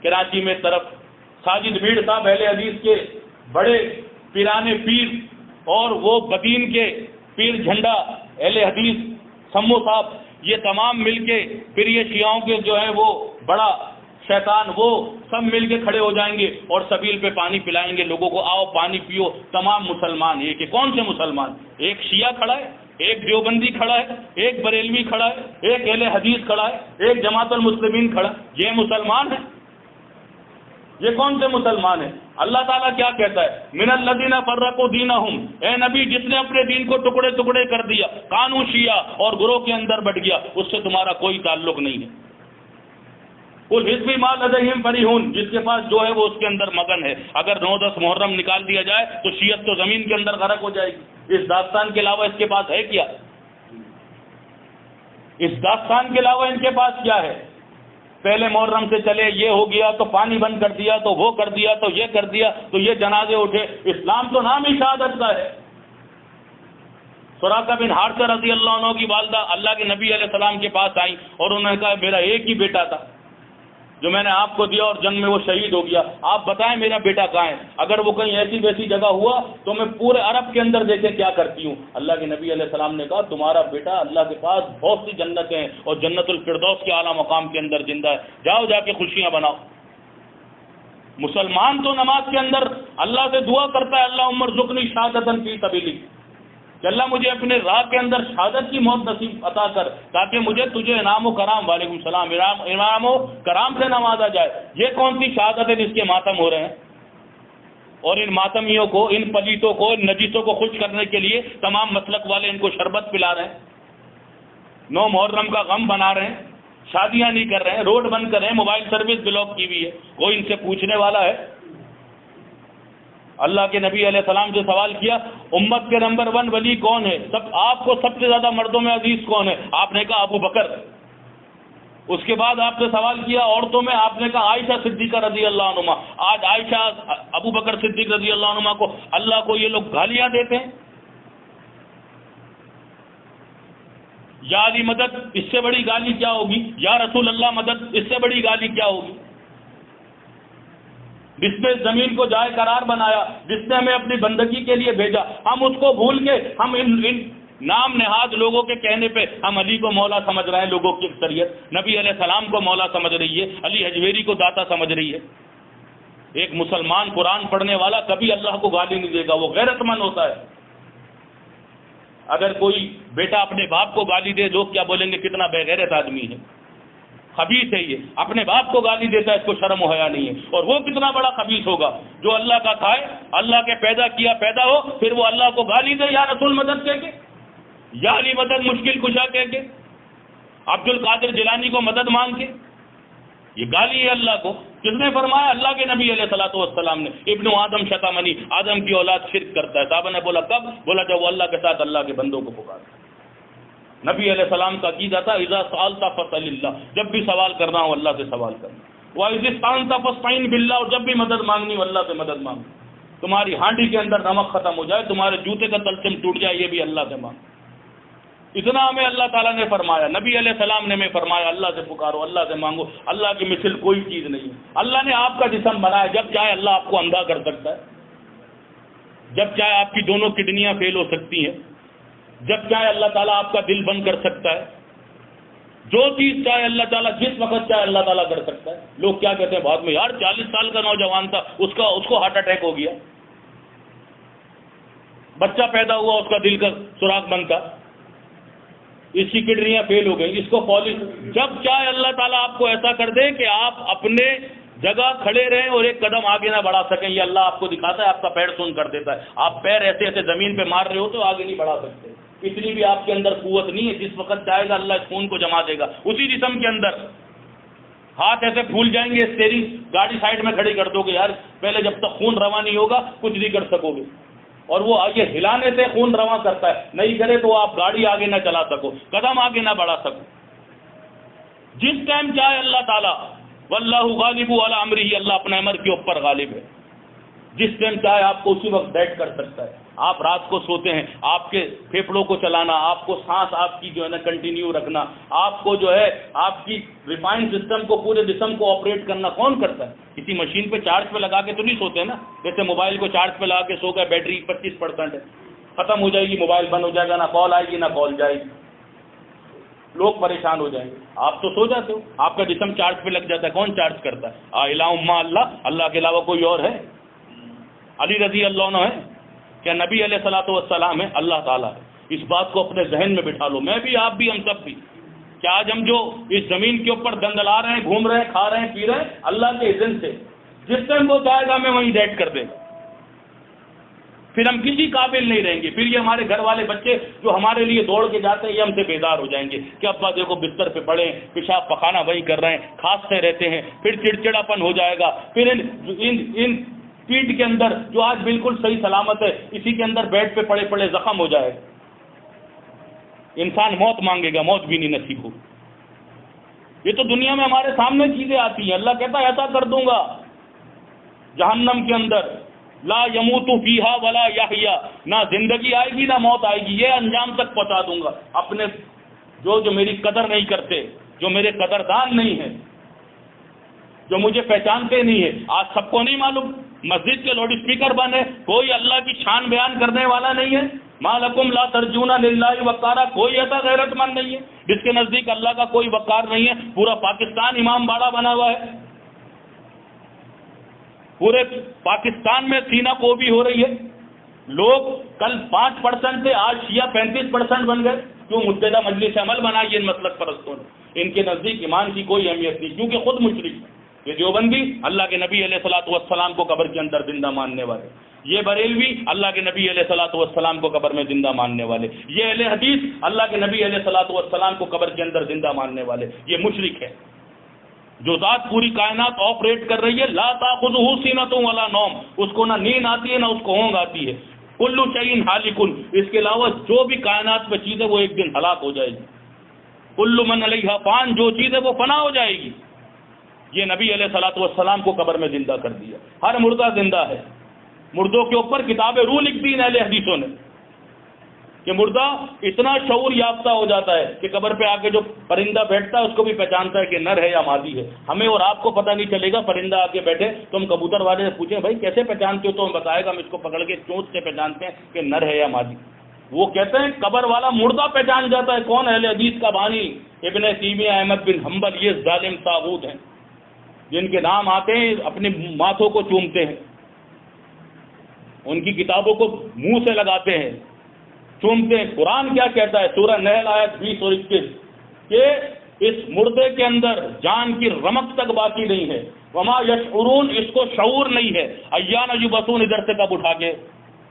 کراچی میں طرف ساجد بھیڑ صاحب اہل حدیث کے بڑے پیرانے پیر، اور وہ بدین کے پیر جھنڈا اہل حدیث سمو صاحب، یہ تمام مل کے پھر یہ شیعوں کے جو ہے وہ بڑا شیطان، وہ سب مل کے کھڑے ہو جائیں گے اور سبیل پہ پانی پلائیں گے لوگوں کو، آؤ پانی پیو۔ تمام مسلمان ایک ہے۔ کون سے مسلمان؟ ایک شیعہ کھڑا ہے، ایک دیوبندی کھڑا ہے، ایک بریلوی کھڑا ہے، ایک اہل حدیث کھڑا ہے، ایک جماعت المسلمین کھڑا ہے۔ یہ مسلمان ہے؟ یہ کون سے مسلمان ہیں؟ اللہ تعالیٰ کیا کہتا ہے؟ من الذین فرقوا دینہم، اے نبی جس نے اپنے دین کو ٹکڑے ٹکڑے کر دیا، کانوا شیعہ، اور گروہ کے اندر بٹ گیا، اس سے تمہارا کوئی تعلق نہیں ہے۔ قل حزب ما لدیہم فریحون، جس کے پاس جو ہے وہ اس کے اندر مگن ہے۔ اگر 9-10 محرم نکال دیا جائے تو شیعت تو زمین کے اندر غرق ہو جائے گی۔ اس داستان کے علاوہ اس کے پاس ہے کیا؟ اس داستان کے علاوہ ان کے پاس کیا ہے؟ پہلے محرم سے چلے، یہ ہو گیا تو پانی بند کر دیا، تو وہ کر دیا، تو یہ کر دیا، تو یہ جنازے اٹھے۔ اسلام تو نام ہی شہادت کا ہے۔ سراقہ بن حارثہ رضی اللہ عنہ کی والدہ اللہ کے نبی علیہ السلام کے پاس آئیں اور انہوں نے کہا میرا ایک ہی بیٹا تھا جو میں نے آپ کو دیا اور جنگ میں وہ شہید ہو گیا، آپ بتائیں میرا بیٹا کہاں ہے؟ اگر وہ کہیں ایسی ویسی جگہ ہوا تو میں پورے عرب کے اندر دیکھے کیا کرتی ہوں۔ اللہ کے نبی علیہ السلام نے کہا تمہارا بیٹا اللہ کے پاس بہت سی جنتیں ہیں اور جنت الفردوس کے اعلیٰ مقام کے اندر زندہ ہے، جاؤ جا کے خوشیاں بناؤ۔ مسلمان تو نماز کے اندر اللہ سے دعا کرتا ہے اللہم ارزقنی شہادۃ فی سبیلک، کہ اللہ مجھے اپنے راہ کے اندر شہادت کی موت نصیب عطا کر تاکہ مجھے تجھے انعام و کرام، وعلیکم السلام، انعام و کرام سے نوازا جائے۔ یہ کون سی شہادت ہے جس کے ماتم ہو رہے ہیں؟ اور ان ماتمیوں کو، ان پلیتوں کو، ان نجیسوں کو خوش کرنے کے لیے تمام مسلک والے ان کو شربت پلا رہے ہیں، 9 محرم کا غم بنا رہے ہیں، شادیاں نہیں کر رہے ہیں، روڈ بند کر رہے ہیں، موبائل سروس بلاک کی ہوئی ہے۔ کوئی ان سے پوچھنے والا ہے؟ اللہ کے نبی علیہ السلام سے سوال کیا امت کے نمبر 1 ولی کون ہے؟ آپ کو سب سے زیادہ مردوں میں عزیز کون ہے؟ آپ نے کہا ابو بکر۔ اس کے بعد آپ سے سوال کیا عورتوں میں، آپ نے کہا عائشہ صدیقہ رضی اللہ عنہا۔ آج عائشہ، ابو بکر صدیق رضی اللہ عنہما کو اللہ کو یہ لوگ گالیاں دیتے ہیں۔ یا علی مدد، اس سے بڑی گالی کیا ہوگی؟ یا رسول اللہ مدد، اس سے بڑی گالی کیا ہوگی؟ جس نے زمین کو جائے قرار بنایا، جس نے ہمیں اپنی بندگی کے لیے بھیجا، ہم اس کو بھول کے ہم ان نام نہاد لوگوں کے کہنے پہ ہم علی کو مولا سمجھ رہے ہیں۔ لوگوں کی اکثریت نبی علیہ السلام کو مولا سمجھ رہی ہے، علی حجویری کو داتا سمجھ رہی ہے۔ ایک مسلمان قرآن پڑھنے والا کبھی اللہ کو گالی نہیں دے گا، وہ غیرت مند ہوتا ہے۔ اگر کوئی بیٹا اپنے باپ کو گالی دے، لوگ کیا بولیں گے؟ کتنا بے غیرت آدمی ہے، خبیث ہے یہ، اپنے باپ کو گالی دیتا ہے، اس کو شرم و حیا نہیں ہے۔ اور وہ کتنا بڑا خبیث ہوگا جو اللہ کا کھائے، اللہ کے پیدا ہو، پھر وہ اللہ کو گالی دے یا رسول مدد کہہ کے، یا علی مدد مشکل کشا کہہ کے، عبد القادر جیلانی کو مدد مانگ کے، یہ گالی ہے اللہ کو۔ کس نے فرمایا؟ اللہ کے نبی علیہ الصلوۃ والسلام نے۔ ابن آدم شتمنی، آدم کی اولاد شرک کرتا ہے۔ صحابہ نے بولا کب؟ بولا جب وہ اللہ کے ساتھ اللہ کے بندوں کو پکارتا ہے۔ نبی علیہ السلام کا عقیدہ تھا اذا سألت فاسأل اللہ، جب بھی سوال کرنا ہو اللہ سے سوال کرنا، وَإِذِ اسْتَعَنْتَ فَاسْتَعِنْ بِاللَّهِ، اور جب بھی مدد مانگنی ہو اللہ سے مدد مانگ۔ تمہاری ہانڈی کے اندر نمک ختم ہو جائے، تمہارے جوتے کا تلسم ٹوٹ جائے، یہ بھی اللہ سے مانگ۔ اتنا ہمیں اللہ تعالیٰ نے فرمایا، نبی علیہ السلام نے ہمیں فرمایا اللہ سے پکارو، اللہ سے مانگو، اللہ کی مثل کوئی چیز نہیں ہے۔ اللہ نے آپ کا جسم بنایا، جب چاہے اللہ آپ کو اندھا کر سکتا ہے، جب چاہے آپ کی دونوں کڈنیاں فیل ہو سکتی ہیں، جب چاہے اللہ تعالیٰ آپ کا دل بند کر سکتا ہے، جو چیز چاہے اللہ تعالیٰ جس وقت چاہے اللہ تعالیٰ کر سکتا ہے۔ لوگ کیا کہتے ہیں بعد میں، یار 40 سال کا نوجوان تھا، اس کو ہارٹ اٹیک ہو گیا، بچہ پیدا ہوا اس کا دل کا سوراخ بند تھا، اس کی کڈنیاں فیل ہو گئی، اس کو پالش۔ جب چاہے اللہ تعالیٰ آپ کو ایسا کر دے کہ آپ اپنے جگہ کھڑے رہیں اور ایک قدم آگے نہ بڑھا سکیں، یہ اللہ آپ کو دکھاتا ہے، آپ کا پیر سن کر دیتا ہے۔ آپ پیر ایسے ایسے زمین پہ مار رہے ہو تو آگے نہیں بڑھا سکتے، اتنی بھی آپ کے اندر قوت نہیں ہے۔ جس وقت چاہے گا اللہ اس خون کو جما دے گا اسی جسم کے اندر۔ ہاتھ ایسے پھول جائیں گے، اسٹیئرنگ گاڑی سائڈ میں کھڑی کر دو گے، یار پہلے جب تک خون رواں نہیں ہوگا کچھ نہیں کر سکو گے، اور وہ آگے ہلانے سے خون رواں کرتا ہے، نہیں کرے تو آپ گاڑی آگے نہ چلا سکو، قدم آگے نہ بڑھا سکو۔ جس ٹائم چاہے اللہ تعالیٰ، واللہ غالب علی امرہ، اللہ اپنے امر کے اوپر غالب ہے، جس ٹائم چاہے آپ کو اسی وقت ڈیڈ کر سکتا ہے۔ آپ رات کو سوتے ہیں، آپ کے پھیپھڑوں کو چلانا، آپ کو سانس آپ کی جو ہے نا کنٹینیو رکھنا، آپ کو جو ہے آپ کی ریفائن سسٹم کو پورے جسم کو آپریٹ کرنا کون کرتا ہے؟ کسی مشین پہ چارج پہ لگا کے تو نہیں سوتے نا، جیسے موبائل کو چارج پہ لگا کے سو گئے، بیٹری 25% ہے، ختم ہو جائے گی موبائل بند ہو جائے گا، نہ کال آئے گی نہ کال جائے گی، لوگ پریشان ہو جائیں گے۔ آپ تو سو جاتے ہو، آپ کا جسم چارج پہ لگ جاتا ہے، کون چارج کرتا ہے؟ الہ اما اللہ، اللہ کے علاوہ کوئی اور ہے؟ علی رضی اللہ عنہ ہے کیا نبی علیہ الصلوۃ والسلام ہے؟ اللہ تعالیٰ ہے۔ اس بات کو اپنے ذہن میں بٹھا لو، میں بھی، آپ بھی، ہم سب بھی، کہ آج ہم جو اس زمین کے اوپر دندلا رہے ہیں، گھوم رہے ہیں، کھا رہے ہیں، پی رہے ہیں، اللہ کے اذن سے، جس ٹائم وہ چاہے گا ہمیں وہیں ڈیڈ کر دے گا، پھر ہم کسی قابل نہیں رہیں گے، پھر یہ ہمارے گھر والے بچے جو ہمارے لیے دوڑ کے جاتے ہیں یہ ہم سے بیدار ہو جائیں گے کہ ابا دیکھو بستر پہ پڑے ہیں، پیشاب پخانہ وہی کر رہے ہیں، کھانستے رہتے ہیں، پھر چڑچڑاپن ہو جائے گا، پھر ان پیٹ کے اندر جو آج بالکل صحیح سلامت ہے اسی کے اندر بیڈ پہ پڑے پڑے زخم ہو جائے گا، انسان موت مانگے گا، موت بھی نہیں نصیب ہو۔ یہ تو دنیا میں ہمارے سامنے چیزیں آتی ہیں، اللہ کہتا ہے ایسا کر دوں گا جہنم کے اندر، لا یموت فیہا ولا یحیا، نہ زندگی آئے گی نہ موت آئے گی، یہ انجام تک پہنچا دوں گا اپنے جو میری قدر نہیں کرتے، جو میرے قدردان نہیں ہیں، جو مجھے پہچانتے نہیں ہیں۔ آج سب کو نہیں معلوم، مسجد کے لاؤڈ اسپیکر بند ہے، کوئی اللہ کی شان بیان کرنے والا نہیں ہے، ما لکم لا ترجون للہ وقارا، کوئی ایسا غیرت مند نہیں ہے جس کے نزدیک اللہ کا کوئی وقار نہیں ہے۔ پورا پاکستان امام باڑہ بنا ہوا ہے، پورے پاکستان میں سینہ کو بھی ہو رہی ہے، لوگ کل 5% تھے، آج شیعہ 35% بن گئے، کیوں؟ متحدہ مجلس عمل بنائی ان مسلک پرستوں نے، ان کے نزدیک ایمان کی کوئی اہمیت نہیں، کیونکہ خود مشرک ہے۔ یہ دیوبندی اللہ کے نبی علیہ الصلوۃ والسلام کو قبر کے اندر زندہ ماننے والے، یہ بریلوی اللہ کے نبی علیہ الصلوۃ والسلام کو قبر میں زندہ ماننے والے، یہ اہل حدیث اللہ کے نبی علیہ الصلوۃ والسلام کو قبر کے اندر زندہ ماننے والے، یہ مشرک ہے۔ جو ذات پوری کائنات آپریٹ کر رہی ہے، لا تاخذہ سینۃ ولا نوم، اس کو نہ نیند آتی ہے نہ اس کو اونگ آتی ہے، کل شیء ہالک، اس کے علاوہ جو بھی کائنات میں چیز ہے وہ ایک دن ہلاک ہو جائے گی، کل من علیہا فان، جو چیز ہے وہ فنا ہو جائے گی۔ یہ نبی علیہ الصلوۃ والسلام کو قبر میں زندہ کر دیا، ہر مردہ زندہ ہے، مردوں کے اوپر کتاب روح لکھ دی اہل حدیثوں نے کہ مردہ اتنا شعور یافتہ ہو جاتا ہے کہ قبر پہ آ کے جو پرندہ بیٹھتا ہے اس کو بھی پہچانتا ہے کہ نر ہے یا مادی ہے۔ ہمیں اور آپ کو پتہ نہیں چلے گا، پرندہ آ کے بیٹھے تو ہم کبوتر والے سے پوچھیں بھائی کیسے پہچانتے ہو، تو ہم بتائے گا ہم اس کو پکڑ کے چونچ سے پہچانتے ہیں کہ نر ہے یا مادی۔ وہ کہتے ہیں قبر والا مردہ پہچان جاتا ہے۔ کون؟ اہل حدیث کا بانی ابن تیمیہ احمد بن حنبل، یہ ظالم طاغوت ہیں جن کے نام آتے ہیں اپنے ماتھوں کو چومتے ہیں، ان کی کتابوں کو منہ سے لگاتے ہیں، چومتے ہیں۔ قرآن کیا کہتا ہے؟ سورہ نحل آیت 20 اور 21 کہ اس مردے کے اندر جان کی رمق تک باقی نہیں ہے، وما یشعرون، اس کو شعور نہیں ہے، ایان یبعثون، ادھر سے کب اٹھا کے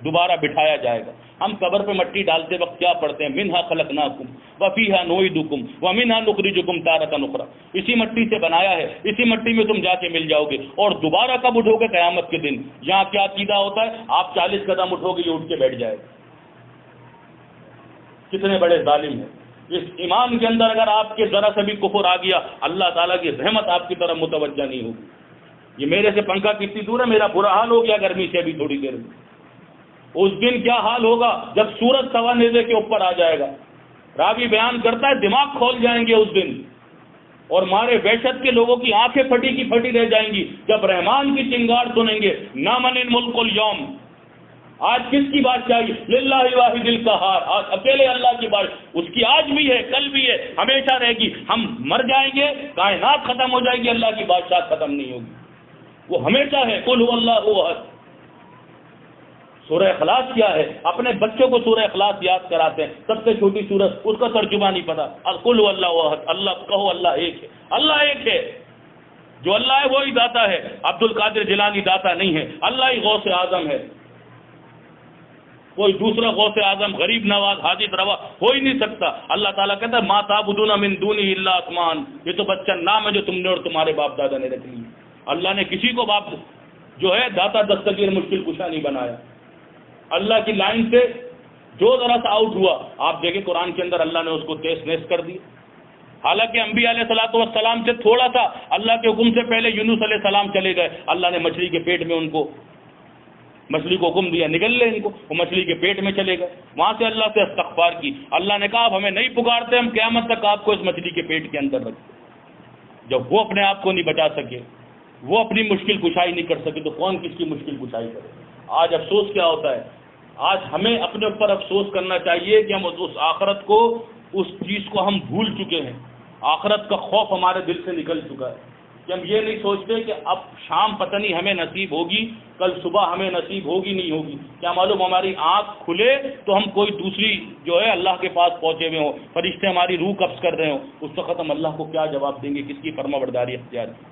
دوبارہ بٹھایا جائے گا۔ ہم قبر پہ مٹی ڈالتے وقت کیا پڑھتے ہیں؟ منہا خلقناکم وفیہا نعیدکم ومنہا نخرجکم تارۃ اخری، اسی مٹی سے بنایا ہے، اسی مٹی میں تم جا کے مل جاؤ گے، اور دوبارہ کب اٹھو گے؟ قیامت کے دن۔ یہاں کیا عقیدہ ہوتا ہے؟ آپ 40 قدم اٹھو گے یہ اٹھ کے بیٹھ جائے گا۔ کتنے بڑے ظالم ہیں۔ اس ایمان کے اندر اگر آپ کے ذرا سے بھی کفر آ گیا، اللہ تعالیٰ کی رحمت آپ کی طرف متوجہ نہیں ہوگی۔ یہ میرے سے پنکھا کتنی دور ہے، میرا برا حال ہو گیا گرمی سے ابھی تھوڑی دیر میں، اس دن کیا حال ہوگا جب سورج سوا نیزے کے اوپر آ جائے گا۔ راوی بیان کرتا ہے دماغ کھول جائیں گے اس دن، اور مارے وحشت کے لوگوں کی آنکھیں پھٹی کی پھٹی رہ جائیں گی جب رحمان کی چنگاڑ سنیں گے، نامن الملک اليوم، آج کس کی بادشاہی؟ للہ واحد القہار، آج اکیلے اللہ کی بادشاہی، اس کی آج بھی ہے، کل بھی ہے، ہمیشہ رہے گی۔ ہم مر جائیں گے، کائنات ختم ہو جائے گی، اللہ کی بادشاہ ختم نہیں ہوگی، وہ ہمیشہ ہے۔ قل هو اللہ احد۔ سورہ اخلاص کیا ہے؟ اپنے بچوں کو سورہ اخلاص یاد کراتے ہیں، سب سے چھوٹی سورت، اس کا ترجمہ نہیں پتا۔ قل هو اللہ احد، اللہ کہو اللہ ایک ہے، اللہ ایک ہے، جو اللہ ہے وہی داتا ہے، عبد القادر جیلانی داتا نہیں ہے، اللہ ہی غوث اعظم ہے، کوئی دوسرا غوث اعظم، غریب نواز، حاجت روا ہو ہی نہیں سکتا۔ اللہ تعالیٰ کہتا ہے ما تعبدون من دونہ الا اسماء، یہ تو بچہ نام ہے جو تم نے اور تمہارے باپ دادا نے رکھ لی۔ اللہ نے کسی کو باپ جو ہے داتا دستگیر مشکل کشا نہیں بنایا۔ اللہ کی لائن سے جو ذرا سا آؤٹ ہوا، آپ دیکھیں قرآن کے اندر اللہ نے اس کو تیس نیس کر دی۔ حالانکہ انبیاء علیہ الصلوۃ والسلام سے تھوڑا سا اللہ کے حکم سے پہلے یونس علیہ السلام چلے گئے، اللہ نے مچھلی کے پیٹ میں ان کو مچھلی کو حکم دیا نگل لے ان کو، وہ مچھلی کے پیٹ میں چلے گئے، وہاں سے اللہ سے استغفار کی، اللہ نے کہا اب ہمیں نہیں پکارتے، ہم قیامت تک آپ کو اس مچھلی کے پیٹ کے اندر رکھتے۔ جب وہ اپنے آپ کو نہیں بچا سکے، وہ اپنی مشکل کشائی نہیں کر سکے، تو کون کس کی مشکل کشائی کرے؟ آج افسوس کیا ہوتا ہے، آج ہمیں اپنے اوپر افسوس کرنا چاہیے کہ ہم اس آخرت کو، اس چیز کو ہم بھول چکے ہیں، آخرت کا خوف ہمارے دل سے نکل چکا ہے کہ ہم یہ نہیں سوچتے کہ اب شام پتہ نہیں ہمیں نصیب ہوگی، کل صبح ہمیں نصیب ہوگی نہیں ہوگی، کیا معلوم ہماری آنکھ کھلے تو ہم کوئی دوسری جو ہے اللہ کے پاس پہنچے ہوئے ہوں، فرشتے ہماری روح قبض کر رہے ہوں، اس وقت ہم اللہ کو کیا جواب دیں گے، کس کی فرما برداری اختیار کی؟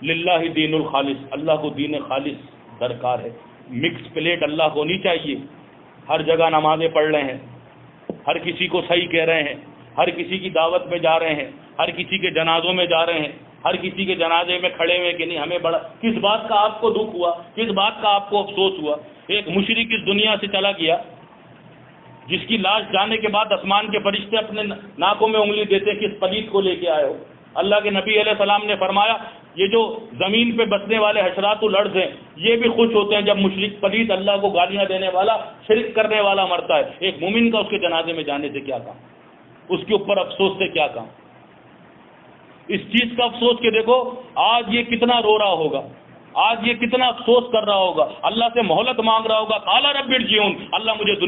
للہ دین الخالص، اللہ کو دین خالص درکار ہے، مکس پلیٹ اللہ کو نہیں چاہیے۔ ہر جگہ نمازیں پڑھ رہے ہیں، ہر کسی کو صحیح کہہ رہے ہیں، ہر کسی کی دعوت میں جا رہے ہیں، ہر کسی کے جنازوں میں جا رہے ہیں، ہر کسی کے جنازے میں کھڑے ہوئے کہ نہیں ہمیں بڑا، کس بات کا آپ کو دکھ ہوا، کس بات کا آپ کو افسوس ہوا؟ ایک مشرک اس دنیا سے چلا گیا جس کی لاش جانے کے بعد آسمان کے فرشتے اپنے ناکوں میں انگلی دیتے کہ اس پلید کو لے کے آئے ہو۔ اللہ کے نبی علیہ السلام نے فرمایا یہ جو زمین پہ بسنے والے حشرات الارض ہیں یہ بھی خوش ہوتے ہیں جب مشرک پلید اللہ کو گالیاں دینے والا، شرک کرنے والا مرتا ہے۔ ایک مومن کا اس کے جنازے میں جانے سے کیا کام، اس کے اوپر افسوس سے کیا کام؟ اس چیز کا افسوس کہ دیکھو آج یہ کتنا رو رہا ہوگا، آج یہ کتنا افسوس کر رہا ہوگا، اللہ سے مہلت مانگ رہا ہوگا، قال رب ارجعون، اللہ مجھے دنیا